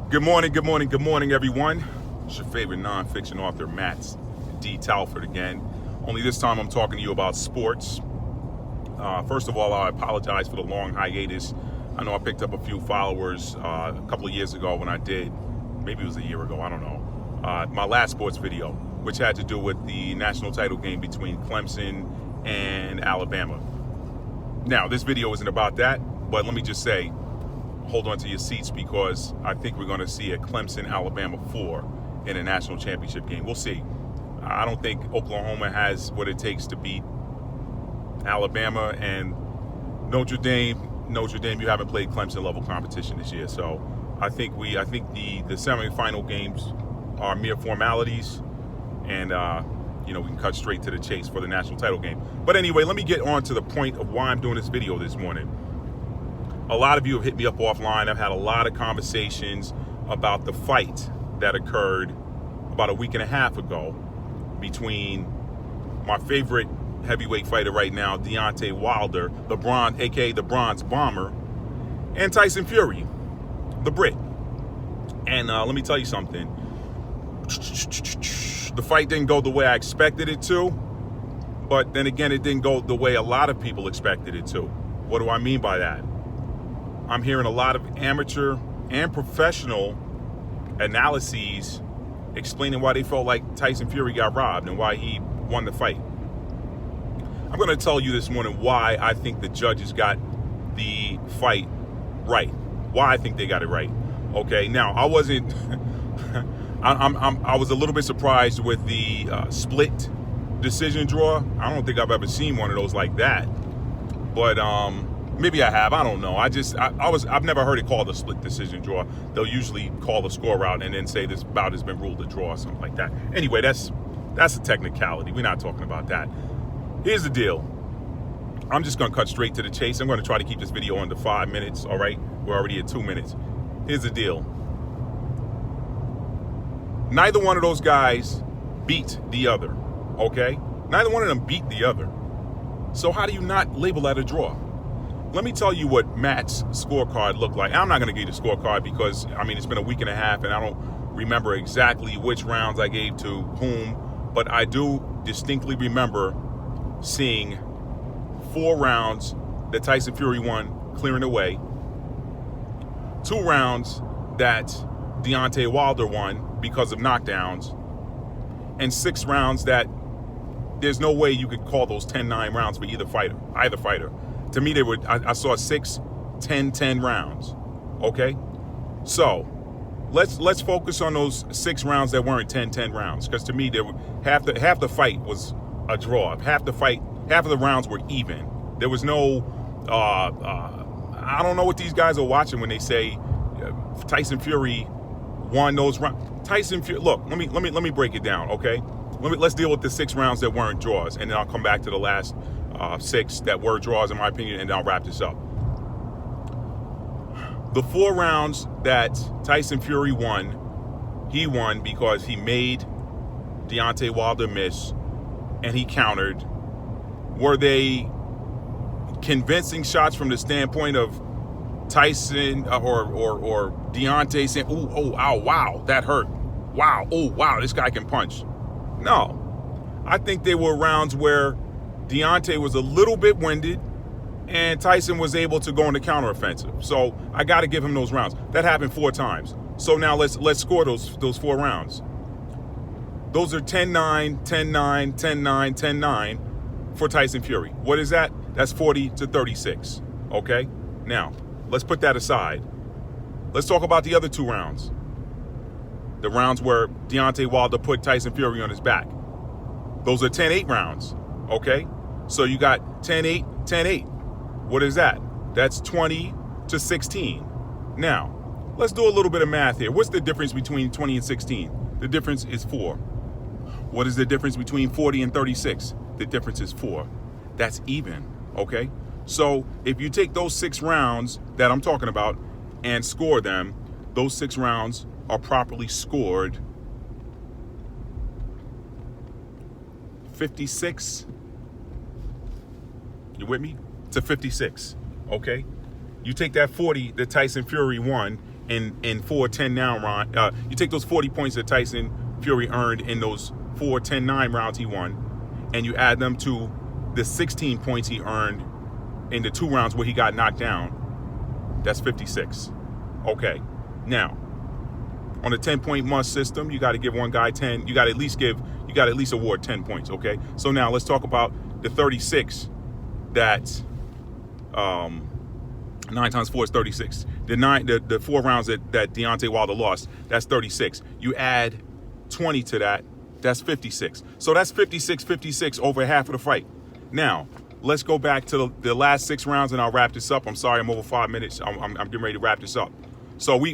Good morning, everyone. It's your favorite nonfiction author, Matt D. Talford again. Only this time I'm talking to you about sports. First of all, I apologize for the long hiatus. I know I picked up a few followers a couple of years ago when I did, maybe it was a year ago, I don't know, my last sports video, which had to do with the national title game between Clemson and Alabama. Now, this video isn't about that, but let me just say, hold on to your seats because I think we're going to see a Clemson-Alabama 4 in a national championship game. We'll see. I don't think Oklahoma has what it takes to beat Alabama, and Notre Dame, you haven't played Clemson level competition this year. So I think the semifinal games are mere formalities, and we can cut straight to the chase for the national title game. But anyway, let me get on to the point of why I'm doing this video this morning. A lot of you have hit me up offline. I've had a lot of conversations about the fight that occurred about a week and a half ago between my favorite heavyweight fighter right now, Deontay Wilder, aka the Bronze Bomber, and Tyson Fury, the Brit. And let me tell you something. The fight didn't go the way I expected it to, but then again, it didn't go the way a lot of people expected it to. What do I mean by that? I'm hearing a lot of amateur and professional analyses explaining why they felt like Tyson Fury got robbed and why he won the fight. I'm going to tell you this morning why I think the judges got the fight right. Why I think they got it right. Okay, now I wasn't. I was a little bit surprised with the split decision draw. I don't think I've ever seen one of those like that. But maybe I have. I don't know. I've never heard it called a split decision draw. They'll usually call the score out and then say this bout has been ruled a draw or something like that. Anyway, that's a technicality. We're not talking about that. Here's the deal. I'm just going to cut straight to the chase. I'm going to try to keep this video under 5 minutes, all right? We're already at 2 minutes. Here's the deal. Neither one of those guys beat the other, okay? Neither one of them beat the other. So how do you not label that a draw? Let me tell you what Matt's scorecard looked like. I'm not going to give you the scorecard because, it's been a week and a half and I don't remember exactly which rounds I gave to whom, but I do distinctly remember seeing 4 rounds that Tyson Fury won, clearing away, 2 rounds that Deontay Wilder won because of knockdowns, and 6 rounds that there's no way you could call those 10-9 rounds for either fighter. To me, I saw 6, 10 rounds. Okay, so let's focus on those 6 rounds that weren't 10 rounds, because to me, half the fight was a draw. Half of the rounds were even. There was no. I don't know what these guys are watching when they say Tyson Fury won those rounds. Tyson Fury. Look, let me break it down. Okay, let's deal with the 6 rounds that weren't draws, and then I'll come back to the last 6 that were draws, in my opinion, and I'll wrap this up. The 4 rounds that Tyson Fury won, he won because he made Deontay Wilder miss, and he countered. Were they convincing shots from the standpoint of Tyson or Deontay saying, "Oh, ow, wow, that hurt. Wow, oh, wow, this guy can punch"? No. I think they were rounds where Deontay was a little bit winded and Tyson was able to go on the counteroffensive. So I got to give him those rounds. That happened 4 times. So now let's score those 4 rounds. Those are 10-9, 10-9, 10-9, 10-9 for Tyson Fury. What is that? That's 40-36. Okay? Now, let's put that aside. Let's talk about the other 2 rounds. The rounds where Deontay Wilder put Tyson Fury on his back. Those are 10-8 rounds. Okay? So you got 10-8, 10-8. What is that? That's 20-16. Now, let's do a little bit of math here. What's the difference between 20 and 16? The difference is 4. What is the difference between 40 and 36? The difference is 4. That's even, okay? So if you take those 6 rounds that I'm talking about and score them, those 6 rounds are properly scored 56. You with me? To 56, okay? You take that 40 that Tyson Fury won, in 4-10-9 round. You take those 40 points that Tyson Fury earned in those 4-10-9 rounds he won, and you add them to the 16 points he earned in the 2 rounds where he got knocked down. That's 56. Okay. Now, on a 10-point must system, you got to give one guy 10. You got to at least award 10 points. Okay. So now let's talk about the 36 that 9 times 4 is 36. The 4 rounds that Deontay Wilder lost, that's 36. You add 20 to that, that's 56. So that's 56 over half of the fight. Now, let's go back to the last 6 rounds and I'll wrap this up. I'm sorry, I'm over 5 minutes. I'm getting ready to wrap this up. So we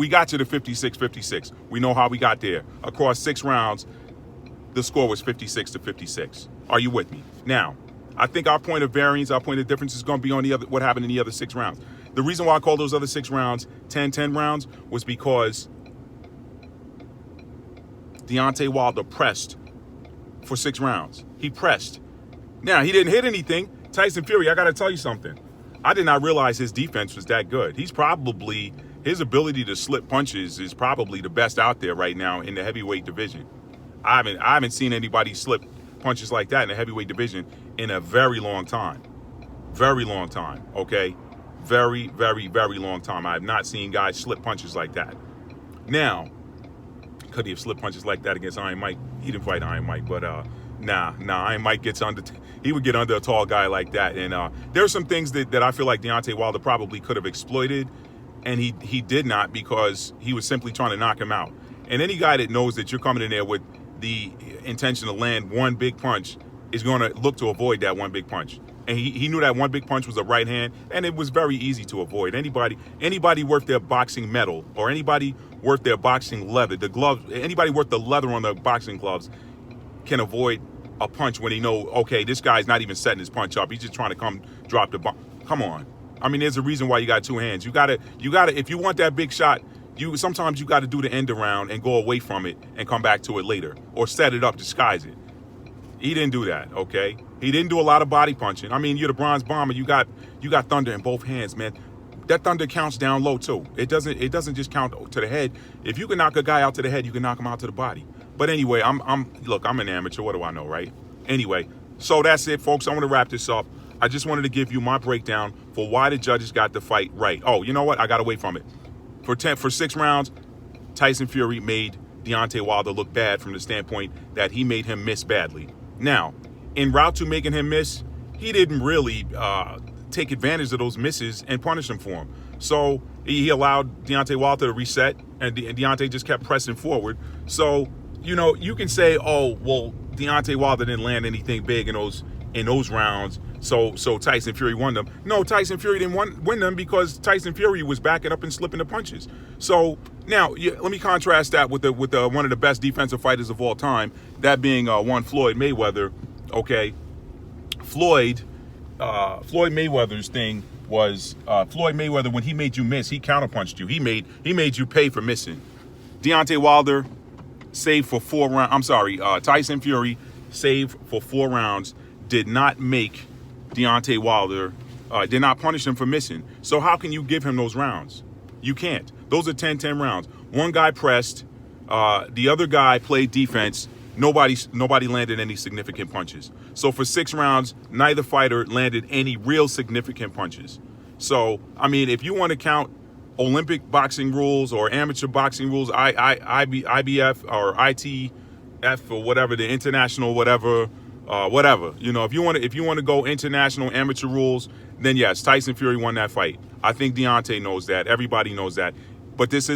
got to the 56. We know how we got there. Across 6 rounds, the score was 56-56. Are you with me? Now, I think our point of variance, our point of difference is going to be on what happened in the other 6 rounds. The reason why I call those other 6 rounds 10-10 rounds was because Deontay Wilder pressed for 6 rounds. He pressed. Now, he didn't hit anything. Tyson Fury, I got to tell you something. I did not realize his defense was that good. His ability to slip punches is probably the best out there right now in the heavyweight division. I haven't seen anybody slip punches like that in the heavyweight division in a very long time. Very long time, okay? Very, very, very long time. I have not seen guys slip punches like that. Now, could he have slipped punches like that against Iron Mike? He didn't fight Iron Mike, but nah, Iron Mike he would get under a tall guy like that. And there are some things that I feel like Deontay Wilder probably could have exploited, and he did not, because he was simply trying to knock him out. And any guy that knows that you're coming in there with the intention to land one big punch is going to look to avoid that one big punch. And he knew that one big punch was a right hand, and it was very easy to avoid. Anybody worth their boxing metal, or anybody worth their boxing leather, the gloves, anybody worth the leather on the boxing gloves can avoid a punch when he know, okay, this guy's not even setting his punch up. He's just trying to come drop the bomb. Come on. I mean, there's a reason why you got 2 hands. You gotta, if you want that big shot, sometimes you got to do the end around and go away from it and come back to it later, or set it up, disguise it. He didn't do that, okay? He didn't do a lot of body punching. I mean, you're the Bronze Bomber. You got thunder in both hands, man. That thunder counts down low too. It doesn't just count to the head. If you can knock a guy out to the head, you can knock him out to the body. But anyway, I'm an amateur. What do I know, right? Anyway, so that's it, folks. I want to wrap this up. I just wanted to give you my breakdown for why the judges got the fight right. Oh, you know what? I got away from it. For 6 rounds, Tyson Fury made Deontay Wilder look bad from the standpoint that he made him miss badly. Now, en route to making him miss, he didn't really take advantage of those misses and punish him for them. So he allowed Deontay Wilder to reset, and Deontay just kept pressing forward. So, you can say, oh, well, Deontay Wilder didn't land anything big in those rounds, so Tyson Fury won them. No, Tyson Fury didn't win them because Tyson Fury was backing up and slipping the punches. So now let me contrast that with one of the best defensive fighters of all time, that being one Floyd Mayweather. Okay, Floyd Mayweather's thing was Floyd Mayweather, when he made you miss, he counterpunched you. He made you pay for missing. Deontay Wilder saved for 4 rounds. Tyson Fury saved for 4 rounds. Did not make Deontay Wilder, did not punish him for missing. So how can you give him those rounds? You can't. Those are 10-10 rounds. One guy pressed, the other guy played defense. Nobody landed any significant punches. So for 6 rounds, neither fighter landed any real significant punches. So, I mean, if you want to count Olympic boxing rules or amateur boxing rules, IBF or ITF or whatever, the international whatever, if you want to go international amateur rules, then yes, Tyson Fury won that fight. I think Deontay knows that. Everybody knows that. But these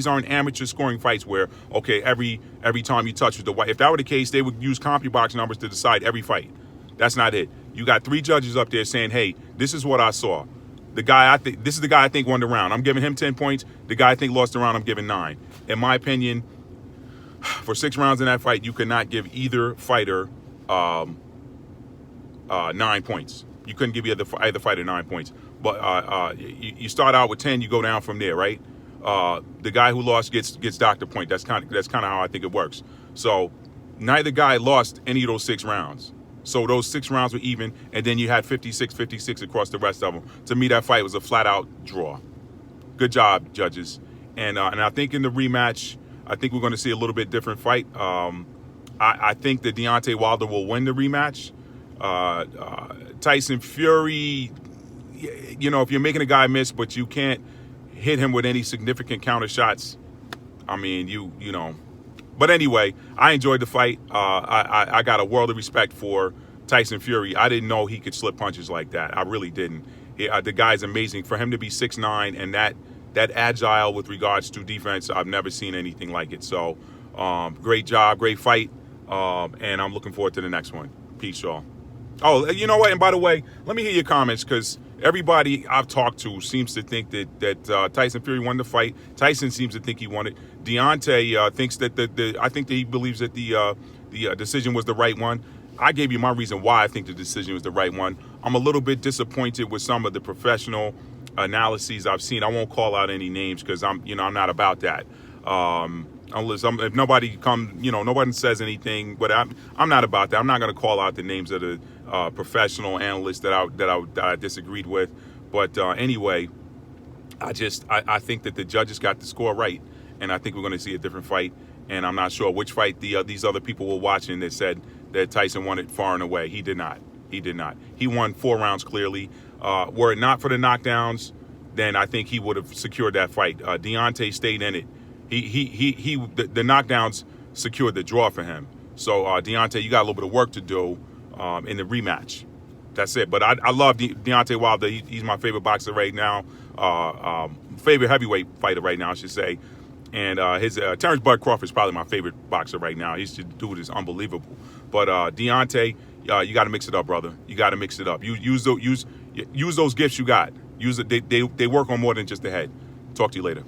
aren't amateur scoring fights where, okay, every time you touch with the white. If that were the case, they would use CompuBox numbers to decide every fight. That's not it. You got 3 judges up there saying, hey, this is what I saw. This is the guy I think won the round. I'm giving him 10 points. The guy I think lost the round, I'm giving 9. In my opinion, for 6 rounds in that fight, you could not give either fighter 9 points. You couldn't give either fighter 9 points. But you start out with 10, you go down from there, right? The guy who lost gets docked a point. That's kind of how I think it works. So neither guy lost any of those 6 rounds. So those 6 rounds were even, and then you had 56 across the rest of them. To me, that fight was a flat-out draw. Good job, judges. And I think in the rematch, I think we're going to see a little bit different fight. I think that Deontay Wilder will win the rematch. Tyson Fury, you know, if you're making a guy miss, but you can't hit him with any significant counter shots, I mean, you know. But anyway, I enjoyed the fight. I got a world of respect for Tyson Fury. I didn't know he could slip punches like that. I really didn't. The guy's amazing. For him to be 6'9" and that agile with regards to defense, I've never seen anything like it. So, great job, great fight, and I'm looking forward to the next one. Peace, y'all. Oh, you know what? And by the way, let me hear your comments, because everybody I've talked to seems to think that Tyson Fury won the fight. Tyson seems to think he won it. Deontay thinks that I think that he believes that the decision was the right one. I gave you my reason why I think the decision was the right one. I'm a little bit disappointed with some of the professional analyses I've seen. I won't call out any names because I'm not about that. Unless if nobody nobody says anything, but I'm not about that. I'm not going to call out the names of the professional analysts that I disagreed with. But anyway, I think that the judges got the score right, and I think we're going to see a different fight. And I'm not sure which fight these other people were watching that said that Tyson won it far and away. He did not. He won 4 rounds clearly. Were it not for the knockdowns, then I think he would have secured that fight. Deontay stayed in it. The knockdowns secured the draw for him. So Deontay, you got a little bit of work to do in the rematch. That's it. But I love Deontay Wilder. He's my favorite boxer right now. Favorite heavyweight fighter right now, I should say. And his Terrence Bud Crawford is probably my favorite boxer right now. This dude is unbelievable. But Deontay, you got to mix it up, brother. You got to mix it up. Use those gifts you got. Use it. They work on more than just the head. Talk to you later.